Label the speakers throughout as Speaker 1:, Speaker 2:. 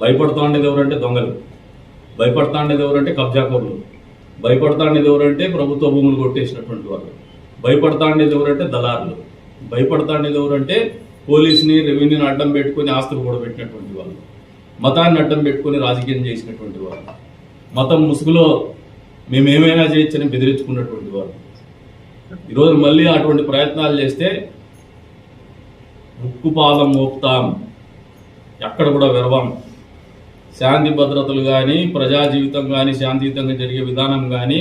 Speaker 1: భయపడుతూ ఉండేది ఎవరంటే దొంగలు, భయపడుతూ ఉండేది ఎవరంటే కబ్జాకోర్లు, భయపడుతూ ఉండేది ఎవరంటే ప్రభుత్వ భూములు కొట్టేసినటువంటి వాళ్ళు, భయపడుతూ ఉండేది ఎవరంటే దళారులు, భయపడుతూ ఉండేది ఎవరంటే పోలీసుని రెవెన్యూని అడ్డం పెట్టుకుని ఆస్తులు కూడా పెట్టినటువంటి వాళ్ళు, మతాన్ని అడ్డం పెట్టుకుని రాజకీయం చేసినటువంటి వాళ్ళు, మతం ముసుగులో మేమేమైనా చేయొచ్చని బెదిరించుకున్నటువంటి వాళ్ళు. ఈరోజు మళ్ళీ అటువంటి ప్రయత్నాలు చేస్తే ఉక్కుపాదం మోపుతాం, ఎక్కడ కూడా విరవం. శాంతి భద్రతలు కానీ, ప్రజా జీవితం కానీ, శాంతియుతంగా జరిగే విధానం కానీ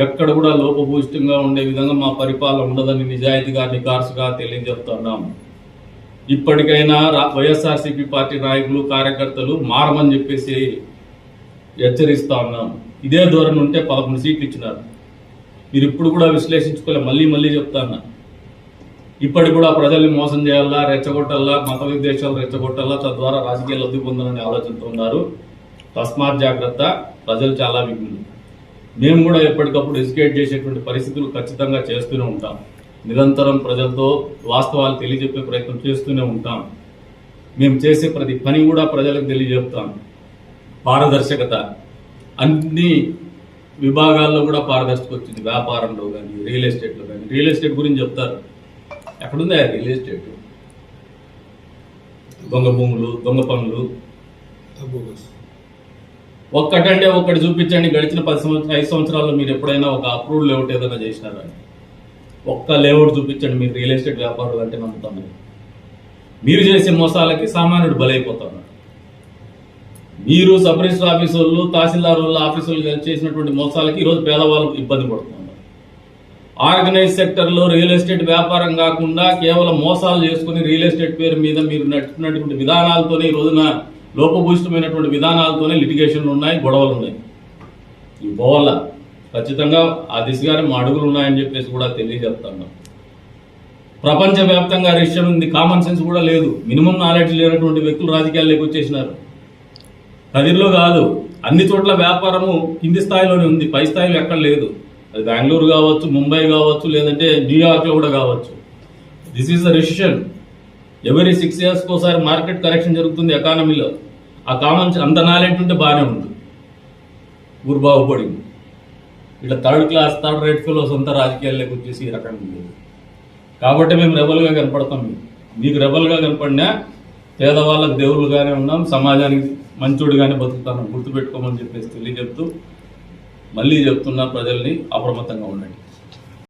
Speaker 1: ఎక్కడ కూడా లోపభూయిష్టంగా ఉండే విధంగా మా పరిపాలన ఉండదని నిజాయితీగా నికార్సుగా తెలియజేస్తున్నాం. ఇప్పటికైనా వైఎస్ఆర్సీపీ పార్టీ నాయకులు కార్యకర్తలు మారమని చెప్పేసి హెచ్చరిస్తా ఉన్నాం. ఇదే ధోరణి ఉంటే 11 సీట్లు ఇచ్చినారు. మీరు ఇప్పుడు కూడా విశ్లేషించుకోలే, మళ్ళీ చెప్తాను. ఇప్పటికి కూడా ప్రజల్ని మోసం చేయాలా, రెచ్చగొట్టాలా, మత విద్వేషాలు రెచ్చగొట్టాలా, తద్వారా రాజకీయ లబ్ధి పొందాలనే ఆలోచనతో ఉన్నారు. తస్మాత్ జాగ్రత్త, ప్రజలు చాలా విఘ్నులు. మేము కూడా ఎప్పటికప్పుడు ఎడ్యుకేట్ చేసేటువంటి పరిస్థితులు ఖచ్చితంగా చేస్తూనే ఉంటాం. నిరంతరం ప్రజలతో వాస్తవాలు తెలియజెప్పే ప్రయత్నం చేస్తూనే ఉంటాం. మేము చేసే ప్రతి పని కూడా ప్రజలకు తెలియజెప్తాం. పారదర్శకత అన్ని విభాగాల్లో కూడా పారదర్శకత వచ్చింది. వ్యాపారంలో కానీ, రియల్ ఎస్టేట్లో కానీ. రియల్ ఎస్టేట్ గురించి చెప్తారు, ఎక్కడుంది రియల్ ఎస్టేట్? దొంగ భూములు, దొంగ పనులు. ఒక్కటంటే ఒక్కటి చూపించండి. గడిచిన 5 సంవత్సరాల్లో మీరు ఎప్పుడైనా ఒక అప్రూవ్డ్ లేఅవుట్ ఏదైనా చేసినారా? ఒక్క లేఅవుట్ చూపించండి. మీరు రియల్ ఎస్టేట్ వ్యాపారులు అంటే నమ్ముతాను. మీరు చేసే మోసాలకి సామాన్యుడు బలైపోతాడు. మీరు సబ్ రిజిస్టర్ ఆఫీసులు, తహసీల్దార్ ఆఫీసులు చేసినటువంటి మోసాలకి ఈరోజు పేదవాళ్ళు ఇబ్బంది పడుతున్నారు. ఆర్గనైజ్ సెక్టర్లో రియల్ ఎస్టేట్ వ్యాపారం కాకుండా కేవలం మోసాలు చేసుకుని రియల్ ఎస్టేట్ పేరు మీద మీరు నడుపుతున్నటువంటి విధానాలతోనే ఈ రోజున లోపభూయిష్టమైనటువంటి విధానాలతోనే లిటిగేషన్లు ఉన్నాయి, గొడవలు ఉన్నాయి. ఈ పోవాల ఖచ్చితంగా ఆ దిశగానే మా అడుగులు ఉన్నాయని చెప్పేసి కూడా తెలియజేస్తున్నాం. ప్రపంచవ్యాప్తంగా రిజిస్టర్ ఉంది, కామన్ సెన్స్ కూడా లేదు. మినిమం నాలెడ్జ్ లేనటువంటి వ్యక్తులు రాజకీయాల్లోకి వచ్చేసినారు. కదిరిలో కాదు, అన్ని చోట్ల వ్యాపారము కింది స్థాయిలోనే ఉంది, పై స్థాయిలో ఎక్కడ లేదు. అది బెంగళూరు కావచ్చు, ముంబై కావచ్చు, లేదంటే న్యూయార్క్లో కూడా కావచ్చు. This is the recession. Every 6 years ఒకసారి మార్కెట్ కరెక్షన్ జరుగుతుంది ఎకానమీలో. ఆ కామన్ అంత నాలెడ్జ్ ఉంటే బాగానే ఉంది, ఊరు బాగుపడింది. ఇట్లా థర్డ్ రేట్ ఫెలో సొంత రాజకీయాల్లోకి వచ్చేసి ఈ రకంగా ఉంది. కాబట్టి మేము రెబల్గా కనపడతాం. మీకు రెబల్గా కనపడినా పేదవాళ్ళకు దేవుళ్ళుగానే ఉన్నాం, సమాజానికి మంచోడుగానే బతుకుతాను, గుర్తుపెట్టుకోమని చెప్పేసి తెలియజెప్తూ మళ్ళీ చెప్తున్నా, ప్రజల్ని అప్రమత్తంగా ఉండండి.